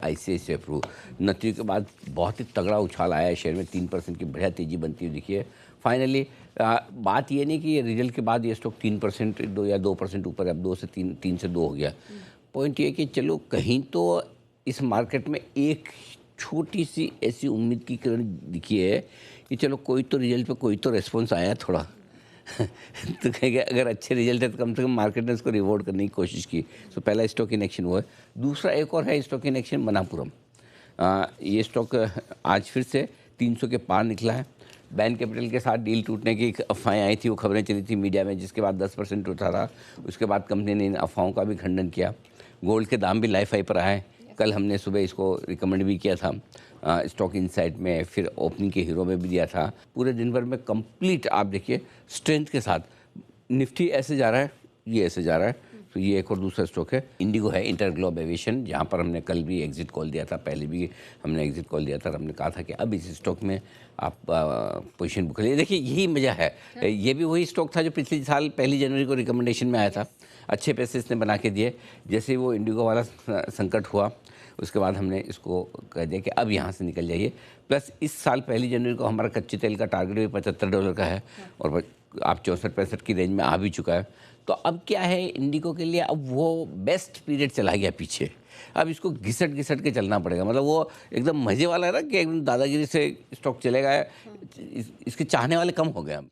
ICICI Pru। नतीजे के बाद बहुत ही तगड़ा उछाल आया है शेयर में, 3% की बढ़िया तेज़ी बनती हुई दिखी है। फाइनली बात ये नहीं कि ये रिजल्ट के बाद ये स्टॉक 3% 2 या 2% ऊपर, अब 2 से 3 से 2 हो गया। पॉइंट ये कि चलो कहीं तो इस मार्केट में एक छोटी सी ऐसी उम्मीद की किरण दिखी है कि चलो कोई तो रिजल्ट पे कोई तो रेस्पॉन्स आया थोड़ा। तो कहेंगे अगर अच्छे रिजल्ट है तो कम से कम मार्केट ने इसको रिवॉर्ड करने की कोशिश की। सो पहला स्टॉक इन एक्शन वो है। दूसरा एक और है स्टॉक इन एक्शन, मनापुरम। ये स्टॉक आज फिर से 300 के पार निकला है। बैन कैपिटल के साथ डील टूटने की अफवाहें आई थी, वो खबरें चली थी मीडिया में, जिसके बाद 10% उठा रहा। उसके बाद कंपनी ने इन अफवाहों का भी खंडन किया। गोल्ड के दाम भी लाइफ हाई पर आए। कल हमने सुबह इसको रिकमेंड भी किया था स्टॉक इनसाइट में, फिर ओपनिंग के हीरो में भी दिया था। पूरे दिन भर में कंप्लीट आप देखिए स्ट्रेंथ के साथ निफ्टी ऐसे जा रहा है, ये ऐसे जा रहा है। तो ये एक और दूसरा स्टॉक है। इंडिगो है, इंटरग्लोब एविएशन, जहाँ पर हमने कल भी एग्जिट कॉल दिया था, पहले भी हमने एग्जिट कॉल दिया था और हमने कहा था कि अब इस स्टॉक में आप पोजीशन बुक करिए। देखिए यही मज़ा है, ये भी वही स्टॉक था जो पिछले साल 1 जनवरी को रिकमेंडेशन में आया था। अच्छे पैसे इसने बना के दिए। जैसे वो इंडिगो वाला संकट हुआ, उसके बाद हमने इसको कह दिया कि अब यहाँ से निकल जाइए। प्लस इस साल 1 जनवरी को हमारा कच्चे तेल का टारगेट भी $75 का है और आप 64-65 की रेंज में आ भी चुका है। तो अब क्या है इंडिगो के लिए, अब वो बेस्ट पीरियड चला गया पीछे। अब इसको घिसट घिसट के चलना पड़ेगा। मतलब वो एकदम मज़े वाला है ना कि एकदम दादागिरी से स्टॉक चलेगा। इसके चाहने वाले कम हो गए अब।